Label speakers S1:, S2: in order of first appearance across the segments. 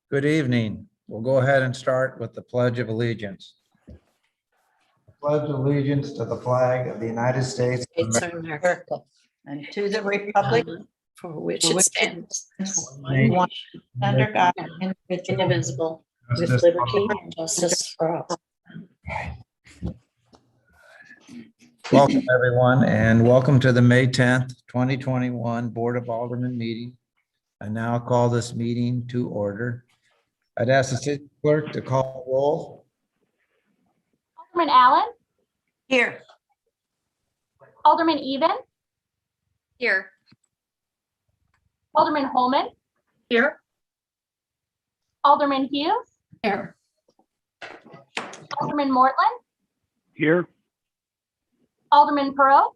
S1: Good evening. We'll go ahead and start with the Pledge of Allegiance. Pledge allegiance to the flag of the United States of
S2: States
S1: America,
S2: of America,
S3: and to the republic
S2: for which it stands,
S1: Nation,
S3: one under God, indivisible,
S2: indivisible, with
S1: justice
S2: liberty and justice for all.
S1: Welcome, everyone, and welcome to the May 10th, 2021 Board of Aldermen meeting. I now call this meeting to order. I'd ask the city clerk to call the roll.
S4: Alderman Allen,
S3: Here.
S4: Alderman Even,
S3: Here.
S4: Alderman Holman,
S2: Here.
S4: Alderman Hughes,
S2: Here.
S4: Alderman Mortland,
S5: Here.
S4: Alderman Perot.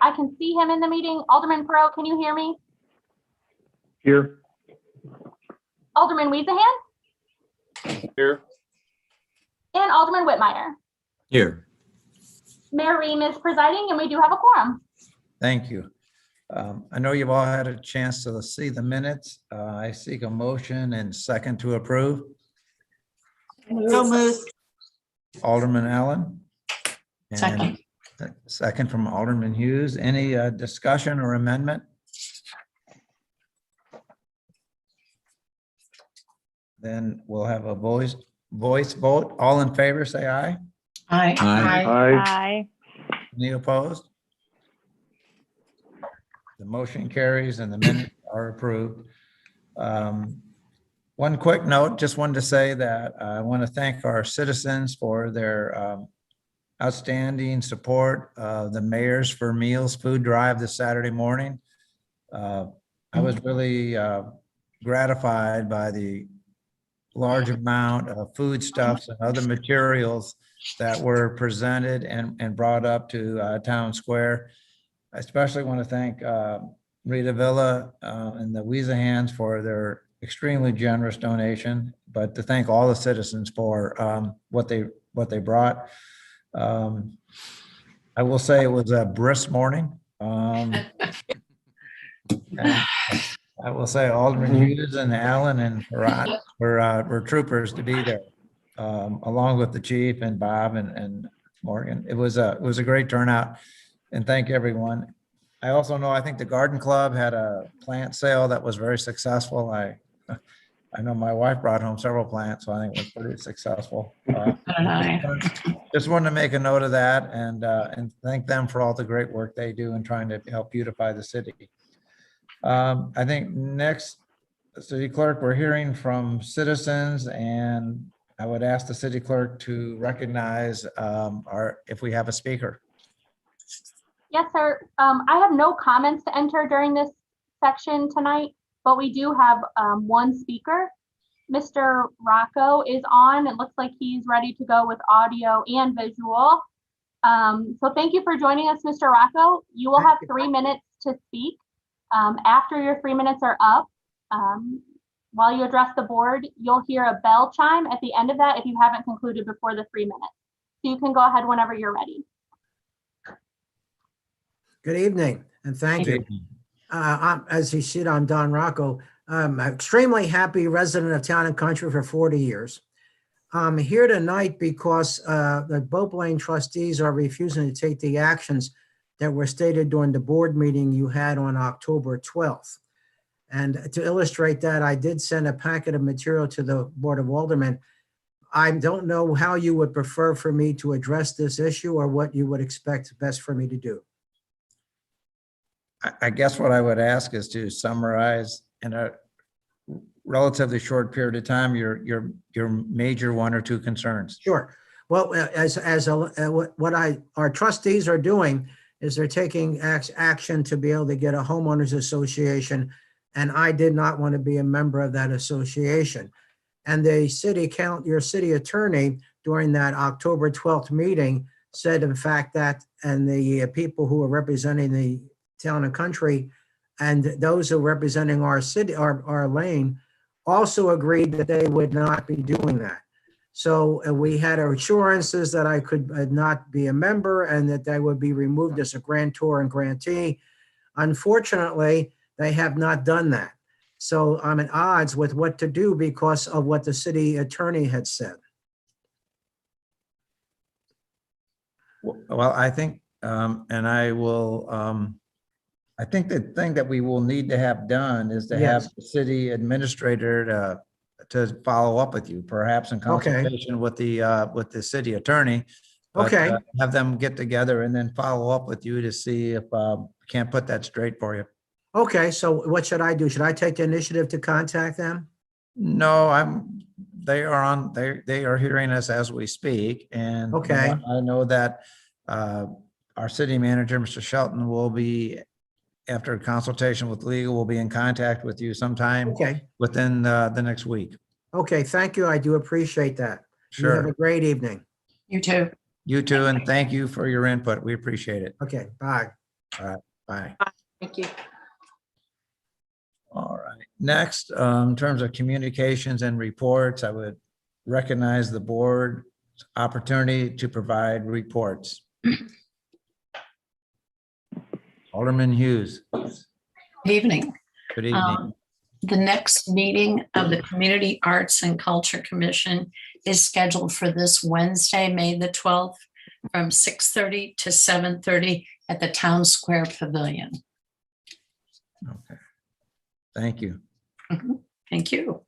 S4: I can see him in the meeting. Alderman Perot, can you hear me?
S5: Here.
S4: Alderman Weezahan
S5: Here.
S4: and Alderman Whitmire.
S1: Here.
S4: Mayor Ream is presiding and we do have a quorum.
S1: Thank you. I know you've all had a chance to see the minutes. I seek a motion and second to approve.
S3: So moved.
S1: Alderman Allen. And
S2: Second.
S1: Second from Alderman Hughes. Any discussion or amendment? Then we'll have a voice vote. All in favor, say aye.
S2: Aye.
S5: Aye.
S1: Any opposed? The motion carries and the minutes are approved. One quick note, just wanted to say that I want to thank our citizens for their outstanding support of the Mayor's for Meals food drive this Saturday morning. I was really gratified by the large amount of foodstuffs and other materials that were presented and brought up to Town Square. I especially want to thank Rita Villa and the Weezahans for their extremely generous donation, but to thank all the citizens for what they brought. I will say it was a brisk morning. And I will say Alderman Hughes and Allen and Barat were troopers to be there, along with the chief and Bob and Morgan. It was a great turnout, and thank everyone. I also know, I think the Garden Club had a plant sale that was very successful. I know my wife brought home several plants, so I think it was pretty successful. Just wanted to make a note of that and thank them for all the great work they do in trying to help beautify the city. I think next, City Clerk, we're hearing from citizens, and I would ask the City Clerk to recognize if we have a speaker.
S4: Yes, sir. I have no comments to enter during this section tonight, but we do have one speaker. Mr. Rocco is on. It looks like he's ready to go with audio and visual. So thank you for joining us, Mr. Rocco. You will have 3 minutes to speak. After your 3 minutes are up, while you address the board, you'll hear a bell chime at the end of that if you haven't concluded before the 3 minutes. So you can go ahead whenever you're ready.
S6: Good evening, and thank you. As you see, I'm Don Rocco. I'm an extremely happy resident of Town and Country for 40 years. I'm here tonight because the Boat Lane trustees are refusing to take the actions that were stated during the board meeting you had on October 12th. And to illustrate that, I did send a packet of material to the Board of Aldermen. I don't know how you would prefer for me to address this issue or what you would expect best for me to do.
S1: I guess what I would ask is to summarize in a relatively short period of time your major one or two concerns.
S6: Sure. Well, what our trustees are doing is they're taking action to be able to get a homeowners association, and I did not want to be a member of that association. And the your city attorney during that October 12th meeting said, in fact, that, and the people who are representing the Town and Country and those who are representing our city, our lane, also agreed that they would not be doing that. So we had assurances that I could not be a member and that I would be removed as a grantor and grantee. Unfortunately, they have not done that. So I'm at odds with what to do because of what the city attorney had said.
S1: Well, I think, and I will, I think the thing that we will need to have done is to have
S6: Yes.
S1: the city administrator to follow up with you, perhaps in consultation with the city attorney. But,
S6: Okay.
S1: have them get together and then follow up with you to see if can't put that straight for you.
S6: Okay, so what should I do? Should I take the initiative to contact them?
S1: No, they are hearing us as we speak. And
S6: Okay.
S1: I know that our city manager, Mr. Shelton, will be, after consultation with legal, will be in contact with you sometime
S6: Okay,
S1: within the next week.
S6: okay, thank you. I do appreciate that. You have a
S1: Sure.
S6: great evening.
S2: You too.
S1: You too, and thank you for your input. We appreciate it.
S6: Okay, bye.
S1: Bye.
S2: Thank you.
S1: All right. Next, in terms of communications and reports, I would recognize the board's opportunity to provide reports. Alderman Hughes,
S2: Good evening.
S1: good evening.
S2: The next meeting of the Community Arts and Culture Commission is scheduled for this Wednesday, May the 12th, from 6:30 to 7:30 at the Town Square Pavilion.
S1: Okay. Thank you.
S2: Thank you.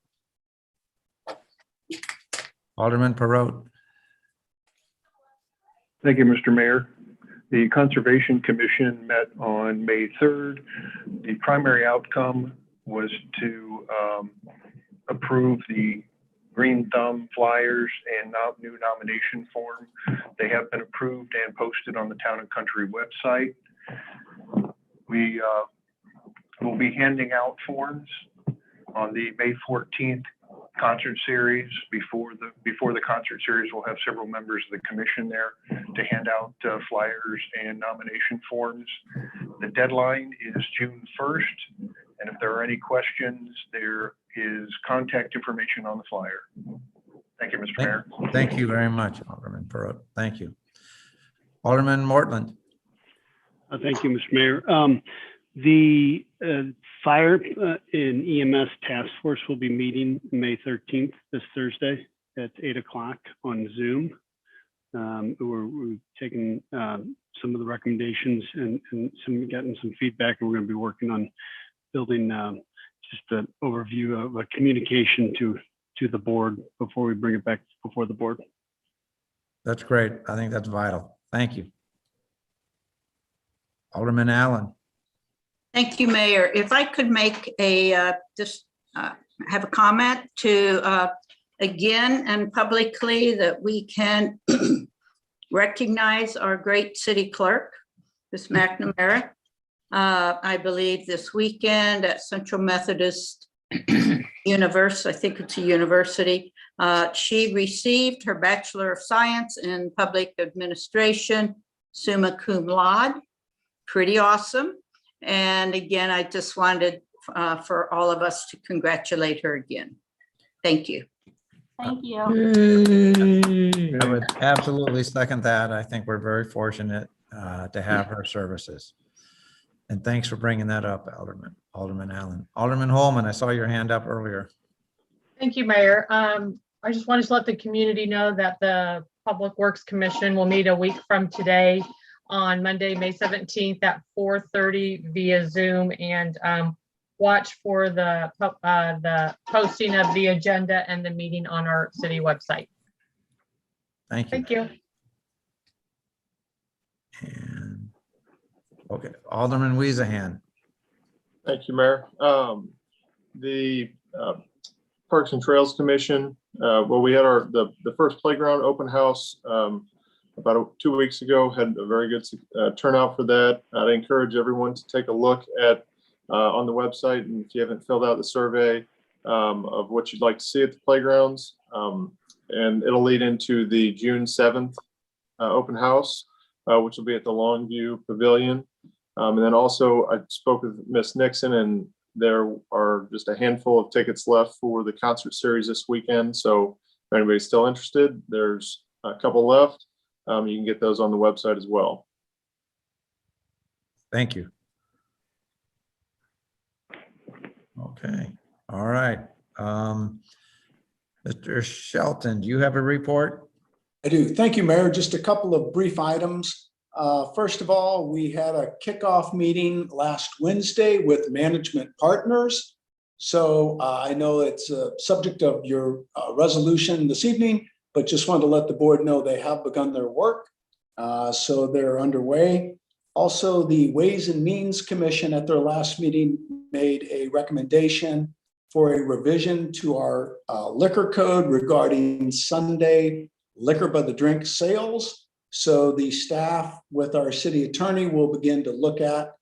S1: Alderman Perot.
S5: Thank you, Mr. Mayor. The Conservation Commission met on May 3rd. The primary outcome was to approve the Green Thumb flyers and new nomination form. They have been approved and posted on the Town and Country website. We will be handing out forms on the May 14th concert series. Before the concert series, we'll have several members of the commission there to hand out flyers and nomination forms. The deadline is June 1st, and if there are any questions, there is contact information on the flyer. Thank you, Mr. Mayor.
S1: Thank you very much, Alderman Perot. Thank you. Alderman Mortland.
S7: Thank you, Mr. Mayor. The Fire and EMS Task Force will be meeting May 13th, this Thursday at 8 o'clock on Zoom. We're taking some of the recommendations and getting some feedback, and we're going to be working on building just an overview of a communication to the board before we bring it back before the board.
S1: That's great. I think that's vital. Thank you. Alderman Allen.
S3: Thank you, Mayor. If I could make have a comment to again and publicly that we can recognize our great city clerk, Ms. McNamara. I believe this weekend at Central Methodist University, I think it's a university, she received her Bachelor of Science in Public Administration, summa cum laude. Pretty awesome. And again, I just wanted for all of us to congratulate her again. Thank you.
S4: Thank you.
S1: I would absolutely second that. I think we're very fortunate to have her services. And thanks for bringing that up, Alderman Allen. Alderman Holman, I saw your hand up earlier.
S8: Thank you, Mayor. I just wanted to let the community know that the Public Works Commission will meet a week from today on Monday, May 17th at 4:30 via Zoom, and watch for the posting of the agenda and the meeting on our city website.
S1: Thank you.
S8: Thank you.
S1: And okay, Alderman Weezahan.
S9: Thank you, Mayor. The Parks and Trails Commission, well, we had the first playground open house about 2 weeks ago, had a very good turnout for that. I'd encourage everyone to take a look at on the website, and if you haven't filled out the survey of what you'd like to see at the playgrounds, and it'll lead into the June 7th open house, which will be at the Longview Pavilion. And then also I spoke with Miss Nixon, and there are just a handful of tickets left for the concert series this weekend. So If anybody's still interested, there's a couple left. You can get those on the website as well.
S1: Thank you. Okay, all right. Mr. Shelton, do you have a report?
S10: I do. Thank you, Mayor. Just a couple of brief items. First of all, we had a kickoff meeting last Wednesday with management partners. So I know it's a subject of your resolution this evening, but just wanted to let the board know they have begun their work. So they're underway. Also, the Ways and Means Commission at their last meeting made a recommendation for a revision to our liquor code regarding Sunday liquor by the drink sales. So the staff with our city attorney will begin to look at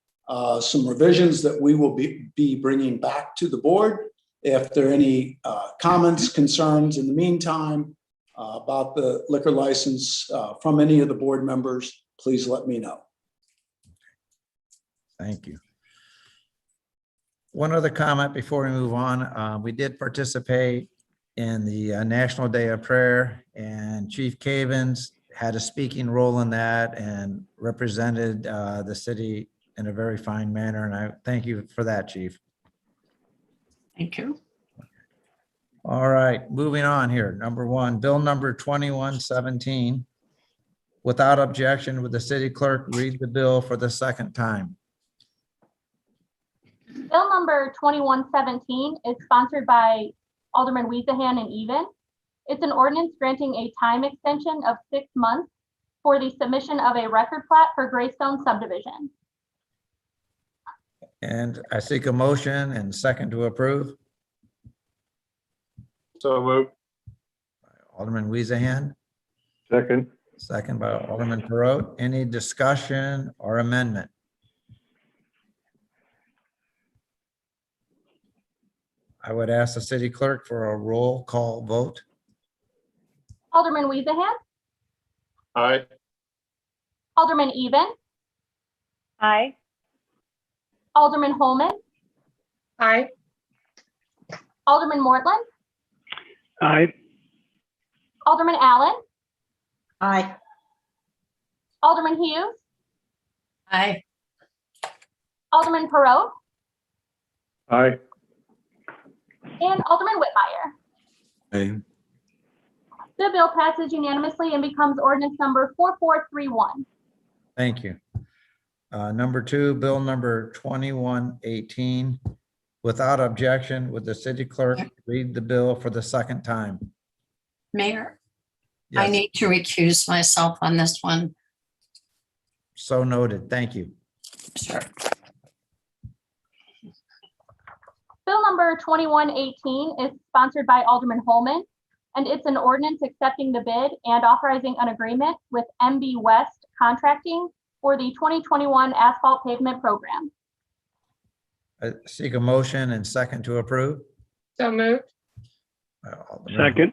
S10: some revisions that we will be bringing back to the board. If there are any comments, concerns in the meantime about the liquor license from any of the board members, please let me know.
S1: Thank you. One other comment before we move on. We did participate in the National Day of Prayer, and Chief Cavens had a speaking role in that and represented the city in a very fine manner. And I thank you for that, Chief.
S2: Thank you.
S1: All right, moving on here. Number one, bill number 2117. Without objection, would the city clerk read the bill for the second time?
S4: Bill number 2117 is sponsored by Alderman Weezahan and Even. It's an ordinance granting a time extension of 6 months for the submission of a record plat for Greystone subdivision.
S1: And I seek a motion and second to approve.
S9: So moved.
S1: Alderman Weezahan,
S5: Second.
S1: second by Alderman Perot. Any discussion or amendment? I would ask the city clerk for a roll call vote.
S4: Alderman Weezahan,
S9: Aye.
S4: Alderman Even,
S11: Aye.
S4: Alderman Holman,
S8: Aye.
S4: Alderman Mortland,
S7: Aye.
S4: Alderman Allen,
S3: Aye.
S4: Alderman Hughes,
S2: Aye.
S4: Alderman Perot,
S5: Aye.
S4: and Alderman Whitmire.
S12: Aye.
S4: The bill passes unanimously and becomes ordinance number 4431.
S1: Thank you. Number two, bill number 2118. Without objection, would the city clerk read the bill for the second time?
S2: Mayor, I
S1: Yes,
S2: need to recuse myself on this one.
S1: so noted. Thank you.
S2: Sure.
S4: Bill number 2118 is sponsored by Alderman Holman, and it's an ordinance accepting the bid and authorizing an agreement with MB West Contracting for the 2021 asphalt pavement program.
S1: I seek a motion and second to approve.
S8: So moved.
S1: Alderman-
S7: Second.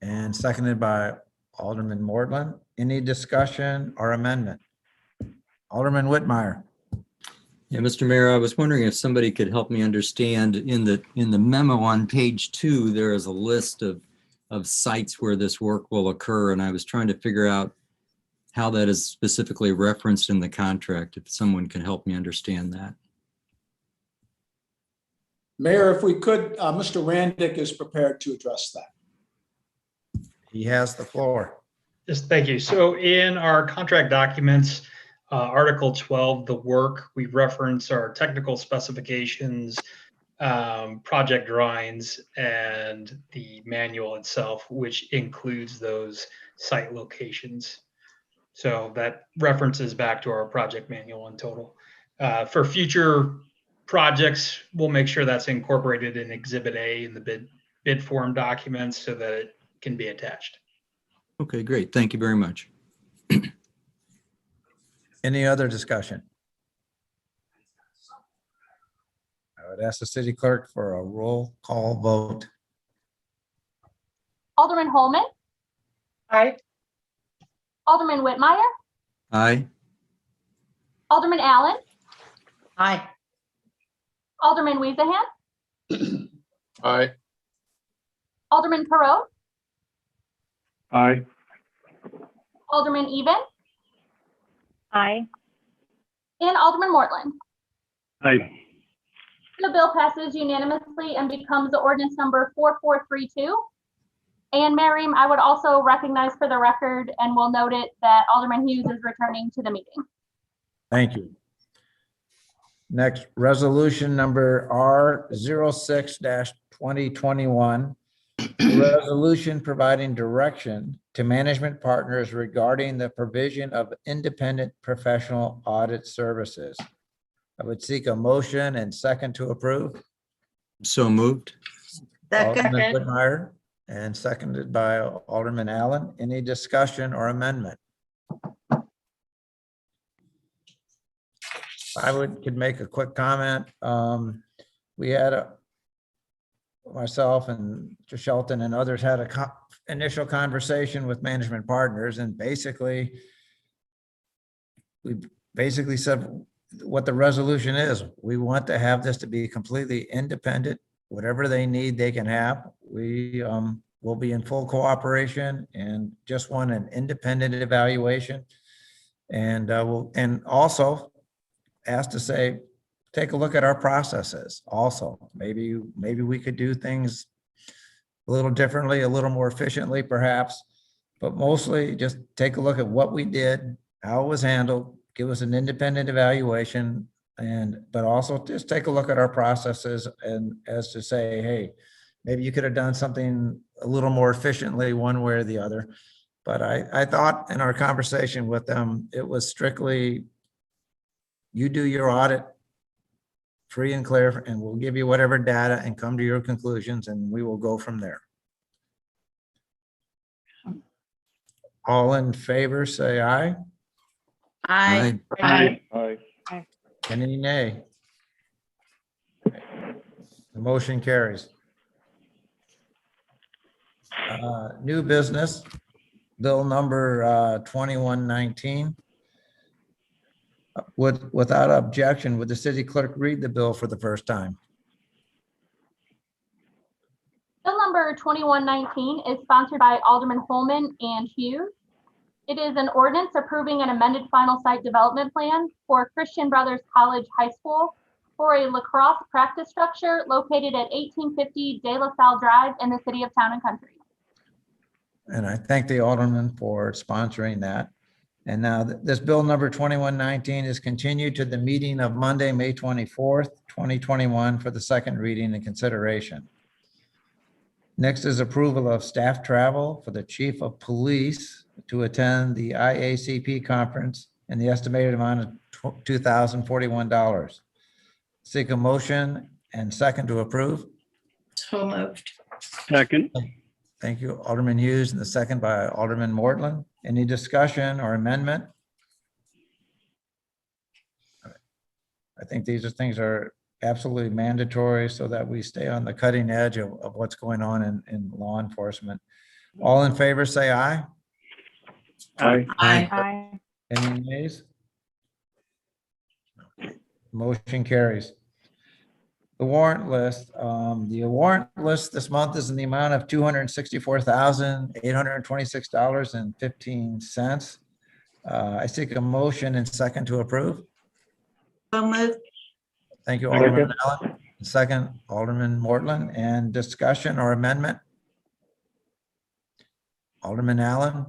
S1: And seconded by Alderman Mortland. Any discussion or amendment? Alderman Whitmire.
S12: Yeah, Mr. Mayor, I was wondering if somebody could help me understand in the memo on page 2, there is a list of sites where this work will occur. And I was trying to figure out how that is specifically referenced in the contract, if someone can help me understand that.
S10: Mayor, if we could, Mr. Randick is prepared to address that.
S1: He has the floor.
S13: Yes, thank you. So in our contract documents, Article 12, the work, we reference our technical specifications, project drawings, and the manual itself, which includes those site locations. So that references back to our project manual in total. For future projects, we'll make sure that's incorporated in Exhibit A in the bid form documents so that it can be attached.
S12: Okay, great. Thank you very much.
S1: Any other discussion? I would ask the city clerk for a roll call vote.
S4: Alderman Holman,
S8: Aye.
S4: Alderman Whitmire,
S12: Aye.
S4: Alderman Allen,
S3: Aye.
S4: Alderman Weezahan,
S9: Aye.
S4: Alderman Perot,
S5: Aye.
S4: Alderman Even,
S11: Aye.
S4: and Alderman Mortland.
S7: Aye.
S4: The bill passes unanimously and becomes the ordinance number 4432. And Mayor Ream, I would also recognize for the record, and we'll note it, that Alderman Hughes is returning to the meeting.
S1: Thank you. Next, resolution number R06-2021. Resolution providing direction to management partners regarding the provision of independent professional audit services. I would seek a motion and second to approve.
S12: So moved.
S3: Second,
S1: Alderman Whitmire and seconded by Alderman Allen. Any discussion or amendment? Could make a quick comment. We had myself and Mr. Shelton and others had a initial conversation with management partners, and we basically said what the resolution is. We want to have this to be completely independent. Whatever they need, they can have. We will be in full cooperation and just want an independent evaluation. And and also asked to say, take a look at our processes also. Maybe we could do things a little differently, a little more efficiently perhaps, but mostly just take a look at what we did, how it was handled, give us an independent evaluation, but also just take a look at our processes, and as to say, hey, maybe you could have done something a little more efficiently one way or the other. But I thought in our conversation with them, it was strictly, you do your audit free and clear, and we'll give you whatever data and come to your conclusions, and we will go from there. All in favor, say aye.
S3: aye.
S11: Aye.
S5: Aye.
S1: Any nay? The motion carries. New business, bill number 2119. Without objection, would the city clerk read the bill for the first time?
S4: Bill number 2119 is sponsored by Alderman Holman and Hughes. It is an ordinance approving an amended final site development plan for Christian Brothers College High School for a lacrosse practice structure located at 1850 De La Salle Drive in the city of Town and Country.
S1: And I thank the Alderman for sponsoring that. And now this bill number 2119 is continued to the meeting of Monday, May 24th, 2021 for the second reading and consideration. Next is approval of staff travel for the Chief of Police to attend the IACP conference in the estimated amount of $2,041. Seek a motion and second to approve.
S2: So moved.
S7: Second.
S1: Thank you, Alderman Hughes, and the second by Alderman Mortland. Any discussion or amendment? I think these things are absolutely mandatory so that we stay on the cutting edge of what's going on in law enforcement. All in favor, say aye.
S5: Aye.
S2: Aye.
S11: Aye.
S1: Any nays? Motion carries. The warrant list. The warrant list this month is in the amount of $264,826.15. I seek a motion and second to approve.
S3: So moved,
S1: Thank you, Alderman Allen. Second, Alderman Mortland. And discussion or amendment? Alderman Allen?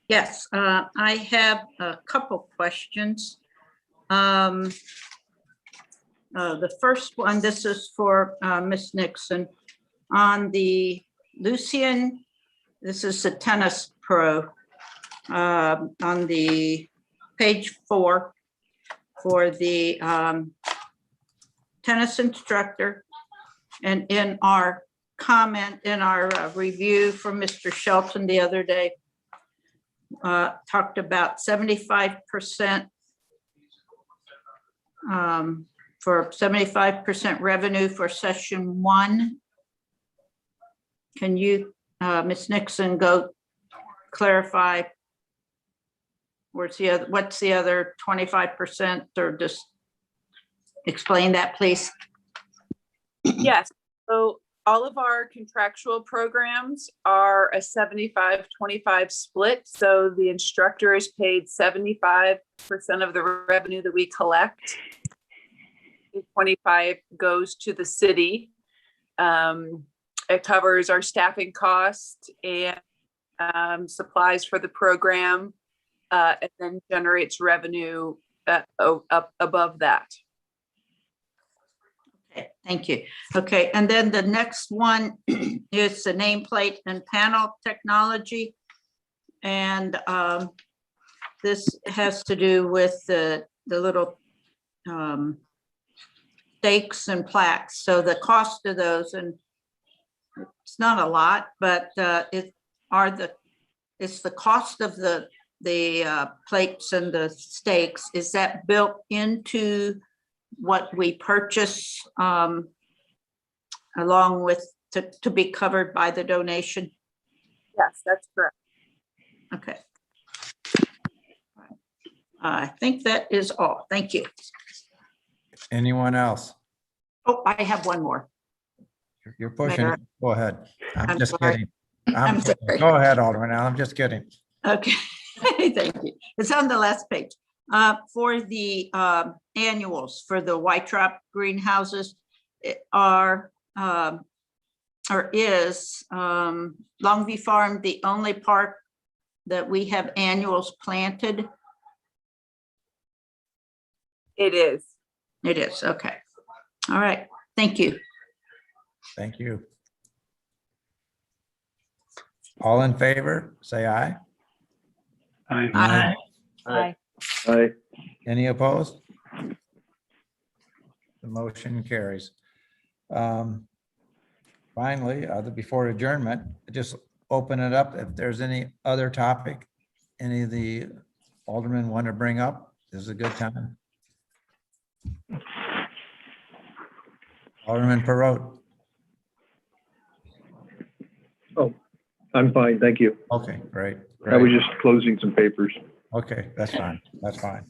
S3: yes. I have a couple questions. The first one, this is for Ms. Nixon. On the Lucian, this is the tennis pro. On the page 4 for the tennis instructor. And in our comment, in our review from Mr. Shelton the other day, talked about 75% for 75% revenue for session 1. Can you, Ms. Nixon, go clarify what's the other 25%, or just explain that, please?
S11: Yes, so
S14: all of our contractual programs are a 75-25 split. So the instructor is paid 75% of the revenue that we collect. 25 goes to the city. It covers our staffing costs and supplies for the program, and then generates revenue up above that.
S3: Okay, thank you. Okay, and then the next one is the nameplate and panel technology. And this has to do with the little stakes and plaques. So the cost of those, and it's not a lot, but it's the cost of the plates and the stakes. Is that built into what we purchase along with to be covered by the donation?
S14: Yes, that's correct.
S3: Okay. I think that is all. Thank you.
S1: Anyone else?
S3: Oh, I have one more.
S1: You're pushing it. Go ahead. I'm just
S3: sorry.
S1: kidding.
S3: I'm sorry.
S1: Go ahead, Alderman. I'm just kidding.
S3: Okay, thank you. It's on the last page. For the annuals for the White Trap greenhouses, or is Longview Farm the only park that we have annuals planted?
S14: It is.
S3: It is, okay. All right, thank you.
S1: Thank you. All in favor, say aye.
S7: Aye.
S3: Aye.
S11: Aye.
S5: Aye.
S1: Any opposed? The motion carries. Finally, before adjournment, just open it up. If there's any other topic, any of the aldermen want to bring up, this is a good time. Alderman Perot.
S5: Oh, I'm fine, thank you.
S1: Okay, great.
S5: I was
S1: great.
S5: just closing some papers.
S1: Okay, that's fine. That's fine.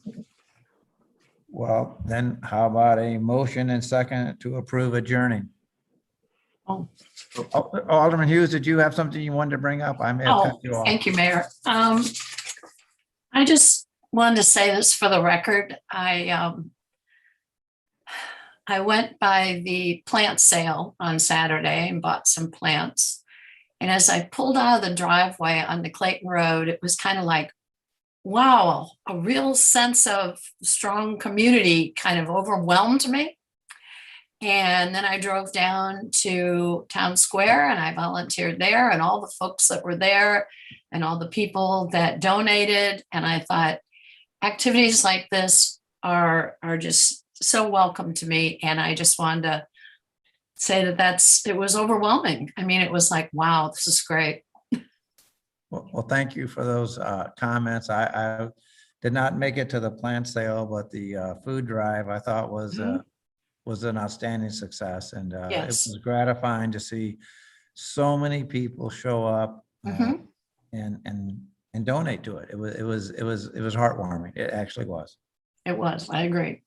S1: Well, then how about a motion and second to approve adjourning?
S2: Oh.
S1: Alderman Hughes, did you have something you wanted to bring up? I may have cut you off.
S2: Thank you, Mayor. I just wanted to say this for the record. I went by the plant sale on Saturday and bought some plants. And as I pulled out of the driveway on the Clayton Road, it was kind of like, wow, a real sense of strong community kind of overwhelmed me. And then I drove down to Town Square and I volunteered there, and all the folks that were there and all the people that donated. And I thought activities like this are just so welcome to me. And I just wanted to say it was overwhelming. I mean, it was like, wow, this is great.
S1: Well, thank you for those comments. I did not make it to the plant sale, but the food drive I thought was an outstanding success, and
S2: Yes.
S1: it was gratifying to see so many people show up and donate to it. It was heartwarming. It actually was.
S2: It was. I agree.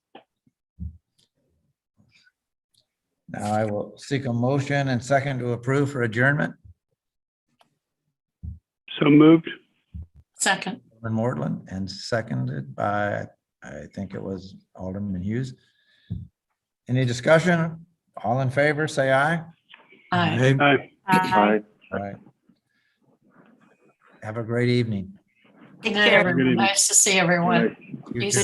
S1: Now I will seek a motion and second to approve for adjournment.
S7: So moved.
S2: Second.
S1: Alderman Mortland, and seconded by, I think it was Alderman Hughes. Any discussion? All in favor, say aye.
S2: Aye.
S7: Aye.
S11: Aye.
S1: All right. Have a great evening.
S3: Take
S2: Good night,
S3: care.
S2: everyone. Nice to see everyone.
S1: You
S2: Be
S1: too.